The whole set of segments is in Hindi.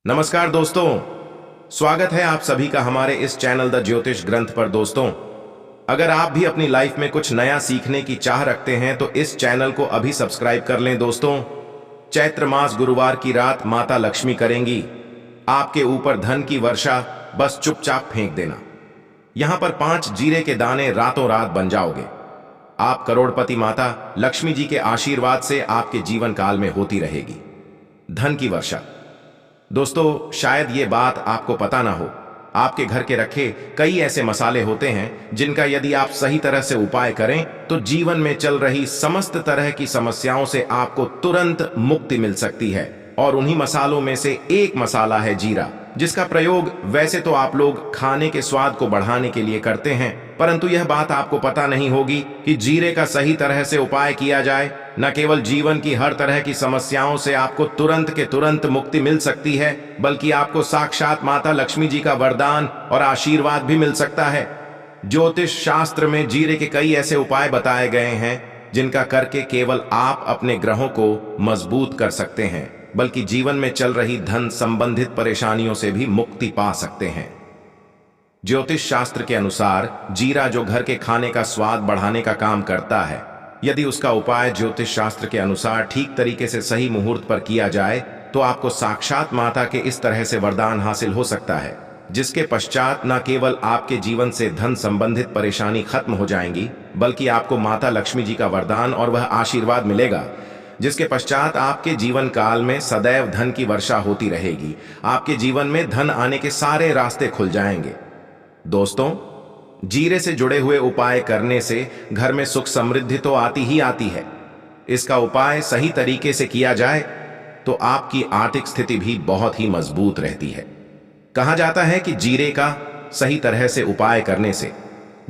नमस्कार दोस्तों, स्वागत है आप सभी का हमारे इस चैनल द ज्योतिष ग्रंथ पर। दोस्तों, अगर आप भी अपनी लाइफ में कुछ नया सीखने की चाह रखते हैं तो इस चैनल को अभी सब्सक्राइब कर लें। दोस्तों, चैत्र मास गुरुवार की रात माता लक्ष्मी करेंगी आपके ऊपर धन की वर्षा। बस चुपचाप फेंक देना। यहां पर 5 जीरे के दाने रातों रात बन जाओगे। आप करोड़पति माता लक्ष्मी जी के आशीर्वाद से आपके जीवन काल में होती रहेगी धन की वर्षा। दोस्तों, शायद ये बात आपको पता ना हो, आपके घर के रखे कई ऐसे मसाले होते हैं जिनका यदि आप सही तरह से उपाय करें तो जीवन में चल रही समस्त तरह की समस्याओं से आपको तुरंत मुक्ति मिल सकती है। और उन्हीं मसालों में से एक मसाला है जीरा, जिसका प्रयोग वैसे तो आप लोग खाने के स्वाद को बढ़ाने के लिए करते हैं, परंतु यह बात आपको पता नहीं होगी कि जीरे का सही तरह से उपाय किया जाए न केवल जीवन की हर तरह की समस्याओं से आपको तुरंत के तुरंत मुक्ति मिल सकती है, बल्कि आपको साक्षात माता लक्ष्मी जी का वरदान और आशीर्वाद भी मिल सकता है। ज्योतिष शास्त्र में जीरे के कई ऐसे उपाय बताए गए हैं जिनका करके केवल आप अपने ग्रहों को मजबूत कर सकते हैं, बल्कि जीवन में चल रही धन संबंधित परेशानियों से भी मुक्ति पा सकते हैं। ज्योतिष शास्त्र के अनुसार जीरा जो घर के खाने का स्वाद बढ़ाने का काम करता है, यदि उसका उपाय ज्योतिष शास्त्र के अनुसार ठीक तरीके से सही मुहूर्त पर किया जाए तो आपको साक्षात माता के इस तरह से वरदान हासिल हो सकता है, जिसके पश्चात न केवल आपके जीवन से धन संबंधित परेशानी खत्म हो जाएंगी, बल्कि आपको माता लक्ष्मी जी का वरदान और वह आशीर्वाद मिलेगा, जिसके पश्चात आपके जीवन काल में सदैव धन की वर्षा होती रहेगी। आपके जीवन में धन आने के सारे रास्ते खुल जाएंगे। दोस्तों, जीरे से जुड़े हुए उपाय करने से घर में सुख समृद्धि तो आती ही आती है। इसका उपाय सही तरीके से किया जाए तो आपकी आर्थिक स्थिति भी बहुत ही मजबूत रहती है। कहा जाता है कि जीरे का सही तरह से उपाय करने से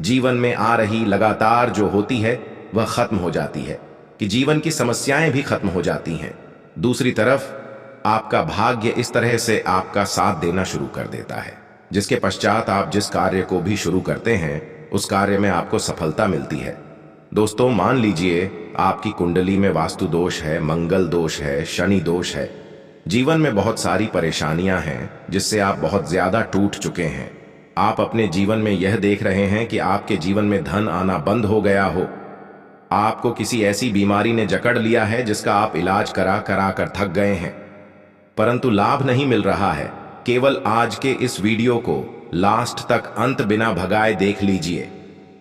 जीवन में आ रही लगातार जो होती है वह खत्म हो जाती है, कि जीवन की समस्याएं भी खत्म हो जाती हैं। दूसरी तरफ आपका भाग्य इस तरह से आपका साथ देना शुरू कर देता है, जिसके पश्चात आप जिस कार्य को भी शुरू करते हैं उस कार्य में आपको सफलता मिलती है। दोस्तों, मान लीजिए आपकी कुंडली में वास्तु दोष है, मंगल दोष है, शनि दोष है, जीवन में बहुत सारी परेशानियां हैं जिससे आप बहुत ज्यादा टूट चुके हैं। आप अपने जीवन में यह देख रहे हैं कि आपके जीवन में धन आना बंद हो गया हो, आपको किसी ऐसी बीमारी ने जकड़ लिया है जिसका आप इलाज करा करा कर थक गए हैं, परंतु लाभ नहीं मिल रहा है। केवल आज के इस वीडियो को लास्ट तक अंत बिना भगाए देख लीजिए।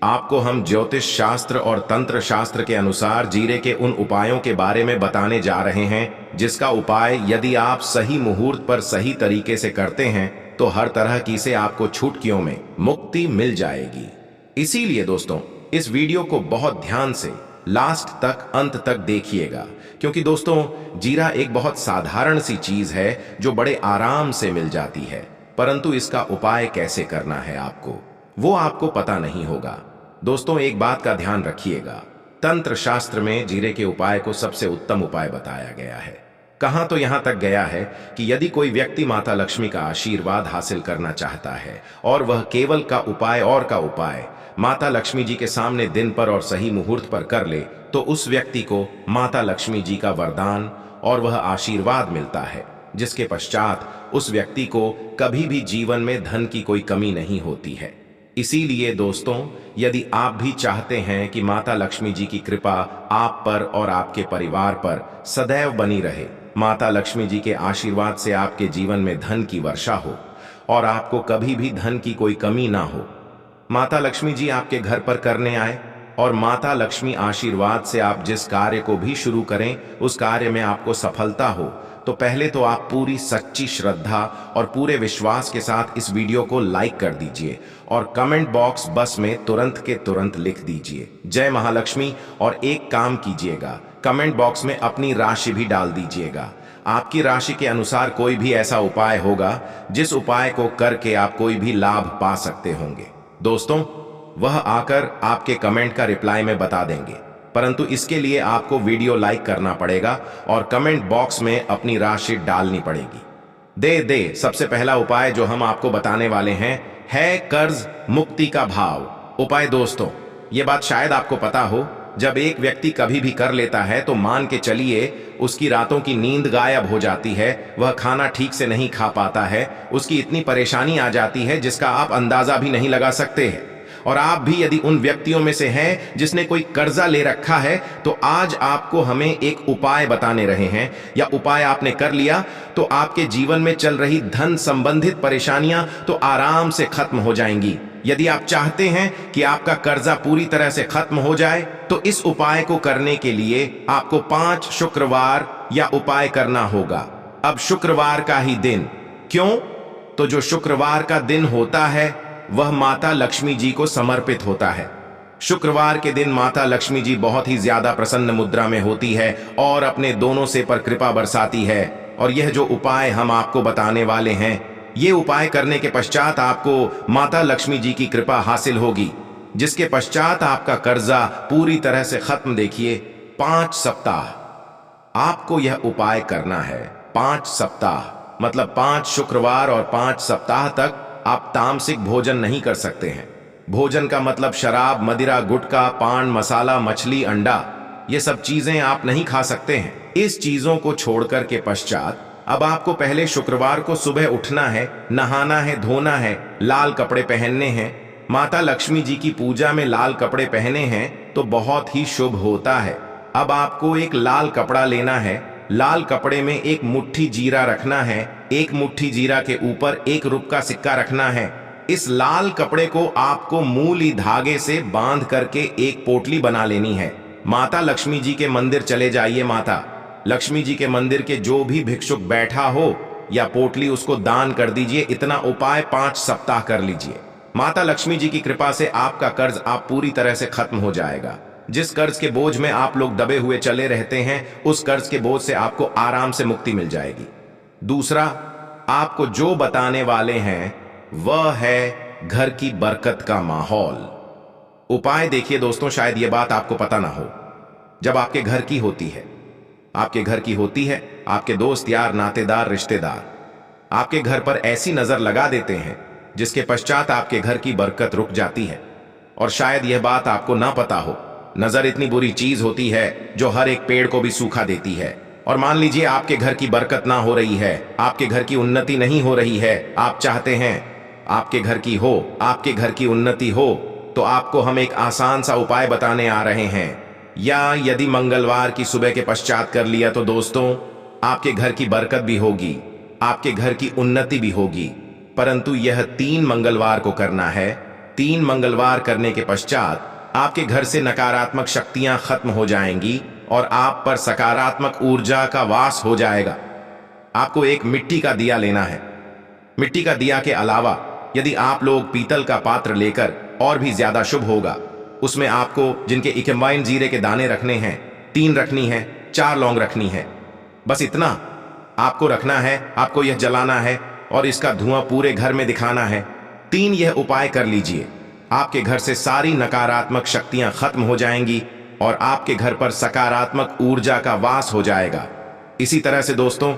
आपको हम ज्योतिष शास्त्र और तंत्र शास्त्र के अनुसार जीरे के उन उपायों के बारे में बताने जा रहे हैं जिसका उपाय यदि आप सही मुहूर्त पर सही तरीके से करते हैं तो हर तरह की से आपको छुटकियों में मुक्ति मिल जाएगी। इसीलिए दोस्तों, इस वीडियो को बहुत ध्यान से लास्ट तक अंत तक देखिएगा, क्योंकि दोस्तों, जीरा एक बहुत साधारण सी चीज है जो बड़े आराम से मिल जाती है, परंतु इसका उपाय कैसे करना है आपको वो आपको पता नहीं होगा। दोस्तों, एक बात का ध्यान रखिएगा, तंत्र शास्त्र में जीरे के उपाय को सबसे उत्तम उपाय बताया गया है। कहां तो यहां तक गया है कि यदि कोई व्यक्ति माता लक्ष्मी का आशीर्वाद हासिल करना चाहता है और वह केवल का उपाय माता लक्ष्मी जी के सामने दिन पर और सही मुहूर्त पर कर ले तो उस व्यक्ति को माता लक्ष्मी जी का वरदान और वह आशीर्वाद मिलता है, जिसके पश्चात उस व्यक्ति को कभी भी जीवन में धन की कोई कमी नहीं होती है। इसीलिए दोस्तों, यदि आप भी चाहते हैं कि माता लक्ष्मी जी की कृपा आप पर और आपके परिवार पर सदैव बनी रहे, माता लक्ष्मी जी के आशीर्वाद से आपके जीवन में धन की वर्षा हो और आपको कभी भी धन की कोई कमी ना हो, माता लक्ष्मी जी आपके घर पर करने आए और माता लक्ष्मी आशीर्वाद से आप जिस कार्य को भी शुरू करें उस कार्य में आपको सफलता हो, तो पहले तो आप पूरी सच्ची श्रद्धा और पूरे विश्वास के साथ इस वीडियो को लाइक कर दीजिए और कमेंट बॉक्स बस में तुरंत के तुरंत लिख दीजिए जय महालक्ष्मी। और एक काम कीजिएगा, कमेंट बॉक्स में अपनी राशि भी डाल दीजिएगा। आपकी राशि के अनुसार कोई भी ऐसा उपाय होगा जिस उपाय को करके आप कोई भी लाभ पा सकते होंगे। दोस्तों, वह आकर आपके कमेंट का रिप्लाई में बता देंगे, परंतु इसके लिए आपको वीडियो लाइक करना पड़ेगा और कमेंट बॉक्स में अपनी राशि डालनी पड़ेगी। सबसे पहला उपाय जो हम आपको बताने वाले हैं है कर्ज मुक्ति का भाव उपाय। दोस्तों, ये बात शायद आपको पता हो जब एक व्यक्ति कभी भी कर लेता है तो मान के चलिए उसकी रातों की नींद गायब हो जाती है, वह खाना ठीक से नहीं खा पाता है, उसकी इतनी परेशानी आ जाती है जिसका आप अंदाजा भी नहीं लगा सकते हैं। और आप भी यदि उन व्यक्तियों में से हैं जिसने कोई कर्जा ले रखा है, तो आज आपको हमें एक उपाय बताने रहे हैं, या उपाय आपने कर लिया तो आपके जीवन में चल रही धन संबंधित परेशानियां तो आराम से खत्म हो जाएंगी। यदि आप चाहते हैं कि आपका कर्जा पूरी तरह से खत्म हो जाए तो इस उपाय को करने के लिए आपको 5 शुक्रवार या उपाय करना होगा। अब शुक्रवार का ही दिन, क्यों? तो जो शुक्रवार का दिन होता है वह माता लक्ष्मी जी को समर्पित होता है। शुक्रवार के दिन माता लक्ष्मी जी बहुत ही ज्यादा प्रसन्न मुद्रा में होती है और अपने दोनों सिर पर कृपा बरसाती है। और यह जो उपाय हम आपको बताने वाले हैं, ये उपाय करने के पश्चात आपको माता लक्ष्मी जी की कृपा हासिल होगी, जिसके पश्चात आपका कर्जा पूरी तरह से खत्म। देखिए, 5 सप्ताह आपको यह उपाय करना है। 5 सप्ताह मतलब 5 शुक्रवार और 5 सप्ताह तक आप तामसिक भोजन नहीं कर सकते हैं। भोजन का मतलब शराब, मदिरा, गुटखा, पान मसाला, मछली, अंडा, ये सब चीजें आप नहीं खा सकते हैं। इस चीजों को छोड़कर के पश्चात अब आपको पहले शुक्रवार को सुबह उठना है, नहाना है, धोना है, लाल कपड़े पहनने हैं। माता लक्ष्मी जी की पूजा में लाल कपड़े पहने हैं तो बहुत ही शुभ होता है। अब आपको एक लाल कपड़ा लेना है, लाल कपड़े में एक मुट्ठी जीरा रखना है, एक मुट्ठी जीरा के ऊपर 1 रुपये का सिक्का रखना है। इस लाल कपड़े को आपको मूली धागे से बांध करके एक पोटली बना लेनी है। माता लक्ष्मी जी के मंदिर चले जाइए। माता लक्ष्मी जी के मंदिर के जो भी भिक्षुक बैठा हो या पोटली उसको दान कर दीजिए। इतना उपाय 5 सप्ताह कर लीजिए। माता लक्ष्मी जी की कृपा से आपका कर्ज आप पूरी तरह से खत्म हो जाएगा। जिस कर्ज के बोझ में आप लोग दबे हुए चले रहते हैं, उस कर्ज के बोझ से आपको आराम से मुक्ति मिल जाएगी। दूसरा, आपको जो बताने वाले हैं वह है घर की बरकत का माहौल। उपाय देखिए दोस्तों, शायद यह बात आपको पता ना हो। जब आपके घर की होती है, आपके दोस्त यार नातेदार रिश्तेदार आपके घर पर ऐसी नजर लगा देते हैं जिसके पश्चात आपके घर की बरकत रुक जाती है। और शायद यह बात आपको ना पता हो, नजर इतनी बुरी चीज होती है जो हर एक पेड़ को भी सूखा देती है। और मान लीजिए आपके घर की बरकत ना हो रही है, आपके घर की उन्नति नहीं हो रही है, आप चाहते हैं आपके घर की उन्नति हो, तो आपको हम एक आसान सा उपाय बताने आ रहे हैं। या यदि मंगलवार की सुबह के पश्चात कर लिया तो दोस्तों, आपके घर की बरकत भी होगी, आपके घर की उन्नति भी होगी। परंतु यह 3 मंगलवार को करना है। 3 मंगलवार करने के पश्चात आपके घर से नकारात्मक शक्तियां खत्म हो जाएंगी और आप पर सकारात्मक ऊर्जा का वास हो जाएगा। आपको एक मिट्टी का दिया लेना है। मिट्टी का दिया के अलावा यदि आप लोग पीतल का पात्र लेकर, और भी ज्यादा शुभ होगा। उसमें आपको जिनके इकम्बाइन जीरे के दाने रखने हैं, 3 रखनी है, 4 लौंग रखनी है। बस इतना आपको रखना है, आपको यह जलाना है और इसका धुआं पूरे घर में दिखाना है। 3 यह उपाय कर लीजिए, आपके घर से सारी नकारात्मक शक्तियां खत्म हो जाएंगी और आपके घर पर सकारात्मक ऊर्जा का वास हो जाएगा। इसी तरह से दोस्तों,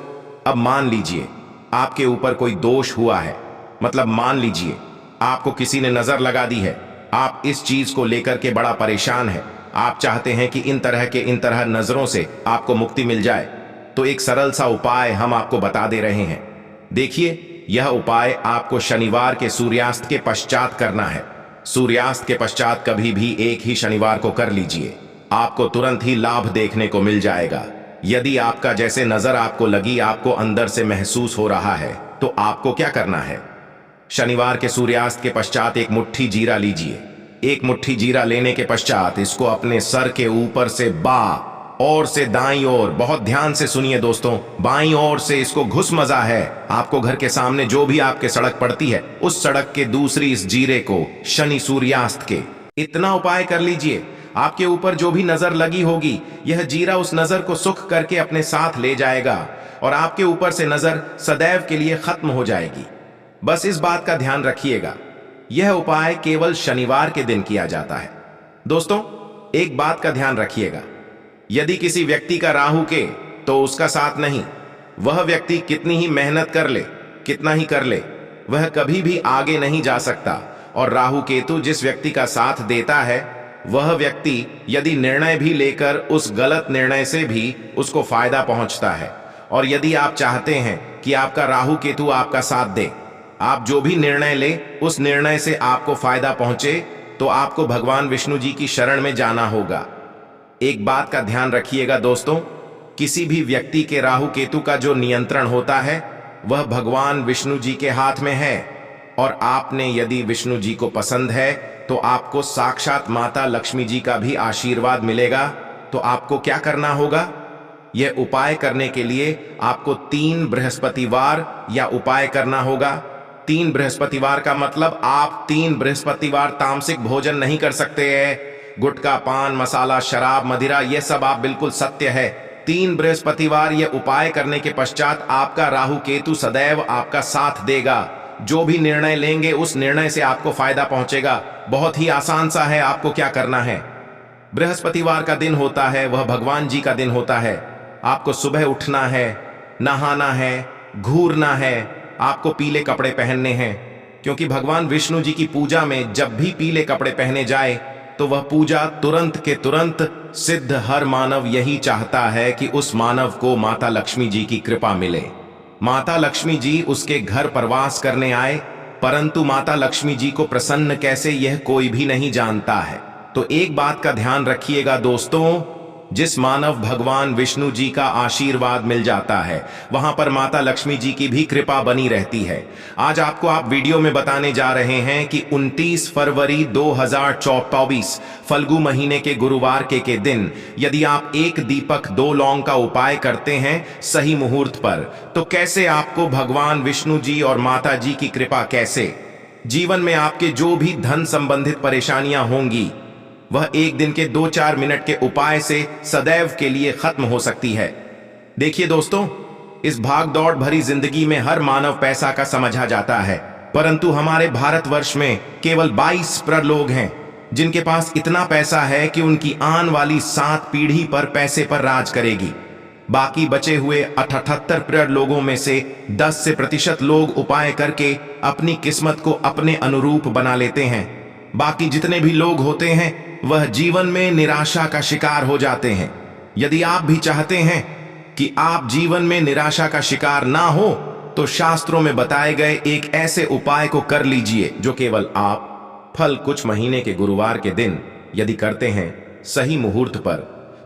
अब मान लीजिए आपके ऊपर कोई दोष हुआ है, मतलब मान लीजिए आपको किसी ने नजर लगा दी है, आप इस चीज को लेकर के बड़ा परेशान है, आप चाहते हैं कि इन तरह नजरों से आपको मुक्ति मिल जाए, तो एक सरल सा उपाय हम आपको बता दे रहे हैं। देखिए, यह उपाय आपको शनिवार के सूर्यास्त के पश्चात करना है। सूर्यास्त के पश्चात कभी भी एक ही शनिवार को कर लीजिए, आपको तुरंत ही लाभ देखने को मिल जाएगा। यदि आपका जैसे नजर आपको लगी, आपको अंदर से महसूस हो रहा है, तो आपको क्या करना है? शनिवार के सूर्यास्त के पश्चात एक मुट्ठी जीरा लीजिए। एक मुट्ठी जीरा लेने के पश्चात इसको अपने सर के ऊपर से बाएं ओर से दाईं ओर, बहुत ध्यान से सुनिए दोस्तों, बाईं ओर से इसको घुस मजा है। आपको घर के सामने जो भी आपके सड़क पड़ती है, उस सड़क के दूसरी इस जीरे को शनि सूर्यास्त के, इतना उपाय कर लीजिए। आपके ऊपर जो भी नजर लगी होगी, यह जीरा उस नजर को सुख करके अपने साथ ले जाएगा और आपके ऊपर से नजर सदैव के लिए खत्म हो जाएगी। बस इस बात का ध्यान रखिएगा, यह उपाय केवल शनिवार के दिन किया जाता है। दोस्तों, एक बात का ध्यान रखिएगा, यदि किसी व्यक्ति का राहु के, तो उसका साथ नहीं। वह व्यक्ति कितनी ही मेहनत कर ले, कितना ही कर ले, वह कभी भी आगे नहीं जा सकता। और राहु केतु जिस व्यक्ति का साथ देता है, वह व्यक्ति यदि निर्णय भी लेकर उस गलत निर्णय से भी उसको फायदा पहुंचता है। और यदि आप चाहते हैं कि आपका राहु केतु आपका साथ दे, आप जो भी निर्णय ले उस निर्णय से आपको फायदा पहुंचे, तो आपको भगवान विष्णु जी की शरण में जाना होगा। एक बात का ध्यान रखिएगा दोस्तों, किसी भी व्यक्ति के राहु केतु का जो नियंत्रण होता है वह भगवान विष्णु जी के हाथ में है। और आपने यदि विष्णु जी को पसंद है तो आपको साक्षात माता लक्ष्मी जी का भी आशीर्वाद मिलेगा। तो आपको क्या करना होगा? यह उपाय करने के लिए आपको 3 बृहस्पतिवार या उपाय करना होगा। 3 बृहस्पतिवार का मतलब आप 3 बृहस्पतिवार तामसिक भोजन नहीं कर सकते हैं। गुटखा, पान मसाला, शराब, मदिरा, यह सब आप बिल्कुल सत्य है। 3 बृहस्पतिवार यह उपाय करने के पश्चात आपका राहु केतु सदैव आपका साथ देगा। जो भी निर्णय लेंगे उस निर्णय से आपको फायदा पहुंचेगा। बहुत ही आसान सा है, आपको क्या करना है। बृहस्पतिवार का दिन होता है, वह भगवान जी का दिन होता है। आपको सुबह उठना है, नहाना है, घूरना है, आपको पीले कपड़े पहनने हैं, क्योंकि भगवान विष्णु जी की पूजा में जब भी पीले कपड़े पहने जाए तो वह पूजा तुरंत के तुरंत सिद्ध। हर मानव यही चाहता है कि उस मानव को माता लक्ष्मी जी की कृपा मिले, माता लक्ष्मी जी उसके घर प्रवास करने आए। परंतु माता लक्ष्मी जी को प्रसन्न कैसे, यह कोई भी नहीं जानता है। तो एक बात का ध्यान रखिएगा दोस्तों, जिस मानव भगवान विष्णु जी का आशीर्वाद मिल जाता है वहां पर माता लक्ष्मी जी की भी कृपा बनी रहती है। आज आपको आप वीडियो में बताने जा रहे हैं कि 29 फरवरी 2024 फल्गु महीने के गुरुवार के दिन यदि आप 1 दीपक 2 लौंग का उपाय करते हैं सही मुहूर्त पर, तो कैसे आपको भगवान विष्णु जी और माता जी की कृपा, कैसे जीवन में आपके जो भी धन संबंधित परेशानियां होंगी वह 1 दिन के 2-4 मिनट के उपाय से सदैव के लिए खत्म हो सकती है। देखिए दोस्तों, इस भाग दौड़ भरी जिंदगी में हर मानव पैसा का समझा जाता है, परंतु हमारे भारतवर्ष में केवल 22% लोग हैं जिनके पास इतना पैसा है कि उनकी आने वाली 7 पीढ़ी पर पैसे पर राज करेगी। बाकी बचे हुए 78% लोगों में से 10% लोग उपाय करके अपनी किस्मत को अपने अनुरूप बना लेते हैं। बाकी जितने भी लोग होते हैं वह जीवन में निराशा का शिकार हो जाते हैं। यदि आप भी चाहते हैं कि आप जीवन में निराशा का शिकार ना हो, तो शास्त्रों में बताए गए एक ऐसे उपाय को कर लीजिए जो केवल आप फल कुछ महीने के गुरुवार के दिन यदि करते हैं सही मुहूर्त पर,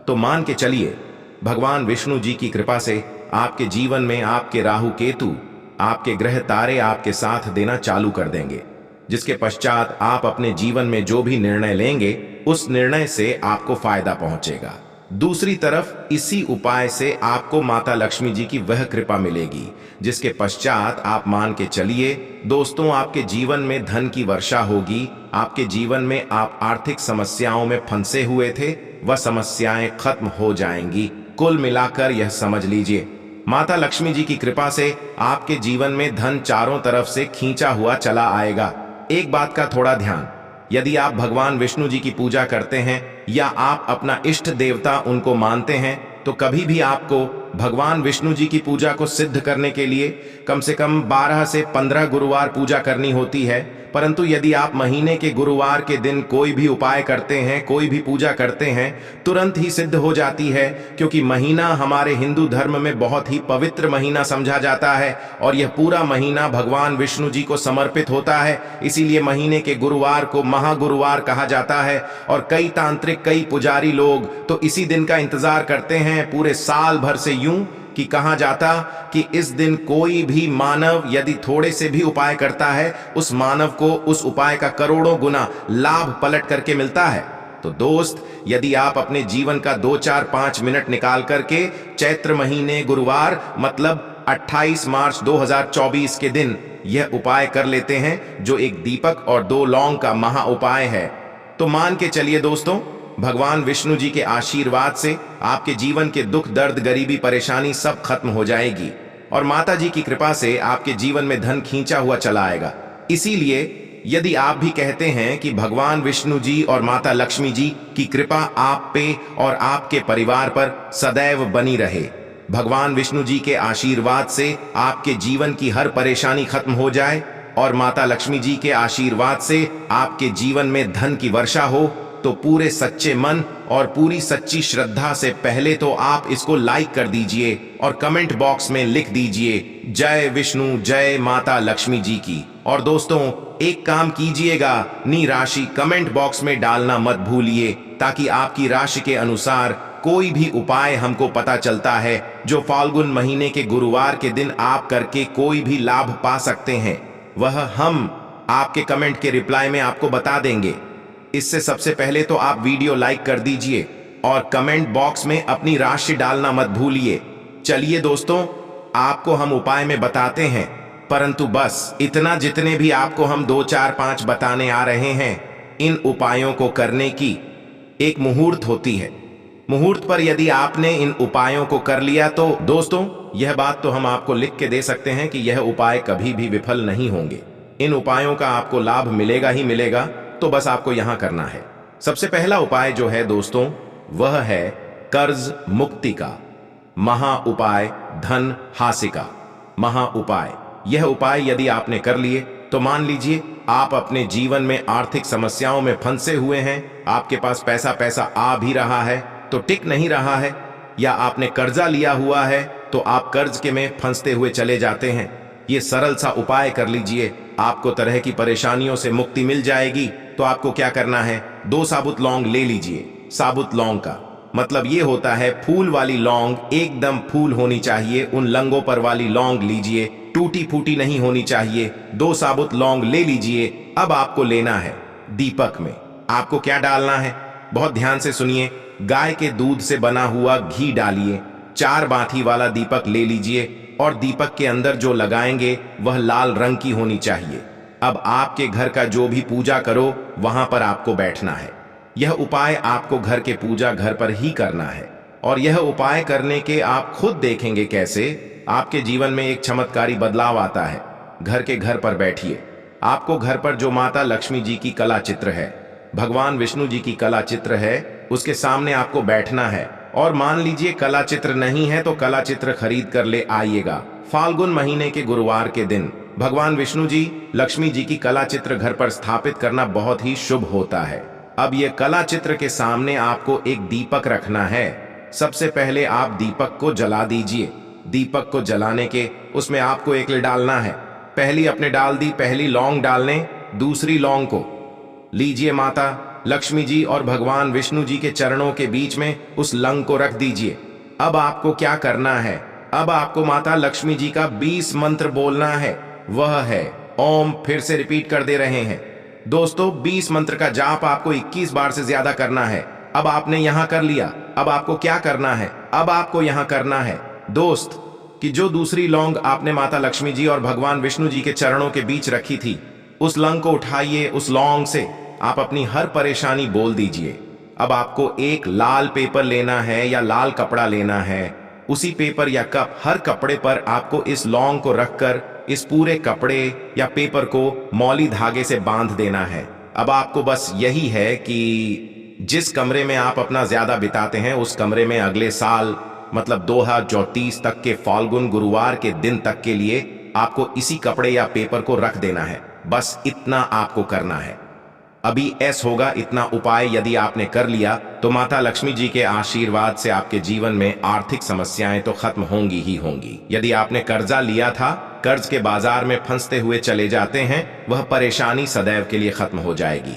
तो मान के चलिए भगवान विष्णु जी की कृपा से आपके जीवन में आपके राहु केतु, आपके ग्रह तारे आपके साथ देना चालू कर देंगे, जिसके पश्चात आप अपने जीवन में जो भी निर्णय लेंगे उस निर्णय से आपको फायदा पहुंचेगा। दूसरी तरफ इसी उपाय से आपको माता लक्ष्मी जी की वह कृपा मिलेगी जिसके पश्चात आप मान के चलिए दोस्तों, आपके जीवन में धन की वर्षा होगी। आपके जीवन में आप आर्थिक समस्याओं में फंसे हुए थे, वह समस्याएं खत्म हो जाएंगी। कुल मिलाकर यह समझ लीजिए, माता लक्ष्मी जी की कृपा से आपके जीवन में धन चारों तरफ से खींचा हुआ चला आएगा। एक बात का थोड़ा ध्यान, यदि आप भगवान विष्णु जी की पूजा करते हैं या आप अपना इष्ट देवता उनको मानते हैं, तो कभी भी आपको भगवान विष्णु जी की पूजा को सिद्ध करने के लिए कम से कम 12 से 15 गुरुवार पूजा करनी होती है। परंतु यदि आप महीने के गुरुवार के दिन कोई भी उपाय करते हैं, कोई भी पूजा करते हैं, तुरंत ही सिद्ध हो जाती है, क्योंकि महीना हमारे हिंदू धर्म में बहुत ही पवित्र महीना समझा जाता है और यह पूरा महीना भगवान विष्णु जी को समर्पित होता है। इसीलिए महीने के गुरुवार को महागुरुवार कहा जाता है और कई तांत्रिक, कई पुजारी लोग तो इसी दिन का इंतजार करते हैं पूरे साल भर से, यूं कि कहा जाता कि इस दिन कोई भी मानव यदि थोड़े से भी उपाय करता है, उस मानव को उस उपाय का करोड़ों गुना लाभ पलट करके मिलता है। तो दोस्त, यदि आप अपने जीवन का 2-4-5 मिनट निकाल करके चैत्र महीने गुरुवार मतलब 28 मार्च 2024 के दिन यह उपाय कर लेते हैं, जो एक दीपक और 2 लौंग का महा उपाय है, तो मान के चलिए दोस्तों, भगवान विष्णु जी के आशीर्वाद से आपके जीवन के दुख, दर्द, गरीबी, परेशानी सब खत्म हो जाएगी और माता जी की कृपा से आपके जीवन में धन खींचा हुआ चला आएगा। इसीलिए यदि आप भी कहते हैं कि भगवान विष्णु जी और माता लक्ष्मी जी की कृपा आप पे और आपके परिवार पर सदैव बनी रहे, भगवान विष्णु जी के आशीर्वाद से आपके जीवन की हर परेशानी खत्म हो जाए और माता लक्ष्मी जी के आशीर्वाद से आपके जीवन में धन की वर्षा हो, तो पूरे सच्चे मन और पूरी सच्ची श्रद्धा से पहले तो आप इसको लाइक कर दीजिए और कमेंट बॉक्स में लिख दीजिए जय विष्णु, जय माता लक्ष्मी जी की। और दोस्तों, एक काम कीजिएगा, नी राशि कमेंट बॉक्स में डालना मत भूलिए, ताकि आपकी राशि के अनुसार कोई भी उपाय हमको पता चलता है जो फाल्गुन महीने के गुरुवार के दिन आप करके कोई भी लाभ पा सकते हैं, वह हम आपके कमेंट के रिप्लाई में आपको बता देंगे। इससे सबसे पहले तो आप वीडियो लाइक कर दीजिए और कमेंट बॉक्स में अपनी राशि डालना मत भूलिए। चलिए दोस्तों, आपको हम उपाय में बताते हैं, परंतु बस इतना, जितने भी आपको हम 2, 4, 5 बताने आ रहे हैं, इन उपायों को करने की एक मुहूर्त होती है। मुहूर्त पर यदि आपने इन उपायों को कर लिया तो दोस्तों, यह बात तो हम आपको लिख के दे सकते हैं कि यह उपाय कभी भी विफल नहीं होंगे। इन उपायों का आपको लाभ मिलेगा ही मिलेगा, तो बस आपको यहां करना है। सबसे पहला उपाय जो है दोस्तों, वह है कर्ज मुक्ति का महा उपाय, धन हासिका महा उपाय। यह उपाय यदि आपने कर लिए तो मान लीजिए आप अपने जीवन में आर्थिक समस्याओं में फंसे हुए हैं, आपके पास पैसा आ भी रहा है तो टिक नहीं रहा है, या आपने कर्जा लिया हुआ है तो आप कर्ज के में फंसते हुए चले जाते हैं। ये सरल सा उपाय कर लीजिए, आपको तरह की परेशानियों से मुक्ति मिल जाएगी। तो आपको क्या करना है, 2 साबुत लौंग ले लीजिए। साबुत लौंग का मतलब ये होता है फूल वाली लौंग, एकदम फूल होनी चाहिए, उन लंगों पर वाली लौंग लीजिए, टूटी फूटी नहीं होनी चाहिए। 2 साबुत लौंग ले लीजिए। अब आपको लेना है दीपक में, आपको क्या डालना है, बहुत ध्यान से सुनिए। गाय के दूध से बना हुआ घी डालिए, 4 बाती वाला दीपक ले लीजिए और दीपक के अंदर जो लगाएंगे वह लाल रंग की होनी चाहिए। अब आपके घर का जो भी पूजा करो वहां पर आपको बैठना है। यह उपाय आपको घर के पूजा घर पर ही करना है, और यह उपाय करने के आप खुद देखेंगे कैसे आपके जीवन में एक चमत्कारी बदलाव आता है। घर के घर पर बैठिए, आपको घर पर जो माता लक्ष्मी जी की कला चित्र है, भगवान विष्णु जी की कला चित्र है, उसके सामने आपको बैठना है। और मान लीजिए कला चित्र नहीं है तो कला चित्र खरीद कर ले आइएगा। फाल्गुन महीने के गुरुवार के दिन भगवान विष्णु जी, लक्ष्मी जी की कला चित्र घर पर स्थापित करना बहुत ही शुभ होता है। अब यह कला चित्र के सामने आपको एक दीपक रखना है। सबसे पहले आप दीपक को जला दीजिए। दीपक को जलाने के उसमें आपको एक डालना है। पहली अपने डाल दी, पहली लौंग डालने, दूसरी लौंग को लीजिए, माता लक्ष्मी जी और भगवान विष्णु जी के चरणों के बीच में उस लंग को रख दीजिए। अब आपको क्या करना है, अब आपको माता लक्ष्मी जी का 20 मंत्र बोलना है, वह है ओम। फिर से रिपीट कर दे रहे हैं दोस्तों, 20 मंत्र का जाप आपको 21 बार से ज्यादा करना है। अब आपने यहां कर लिया, अब आपको क्या करना है, अब आपको यहां करना है दोस्त कि जो दूसरी लौंग आपने माता लक्ष्मी जी और भगवान विष्णु जी के चरणों के बीच रखी थी, उस लंग को उठाइए। उस लौंग से आप अपनी हर परेशानी बोल दीजिए। अब आपको एक लाल पेपर लेना है या लाल कपड़ा लेना है, उसी पेपर या कप, हर कपड़े पर आपको इस लौंग को रखकर इस पूरे कपड़े या पेपर को मौली धागे से बांध देना है। अब आपको बस यही है कि जिस कमरे में आप अपना ज्यादा बिताते हैं उस कमरे में अगले साल मतलब 2034 तक के फाल्गुन गुरुवार के दिन तक के लिए आपको इसी कपड़े या पेपर को रख देना है। बस इतना आपको करना है। अभी ऐसा होगा, इतना उपाय यदि आपने कर लिया तो माता लक्ष्मी जी के आशीर्वाद से आपके जीवन में आर्थिक समस्याएं तो खत्म होंगी ही होंगी। यदि आपने कर्जा लिया था, कर्ज के बाजार में फंसते हुए चले जाते हैं, वह परेशानी सदैव के लिए खत्म हो जाएगी।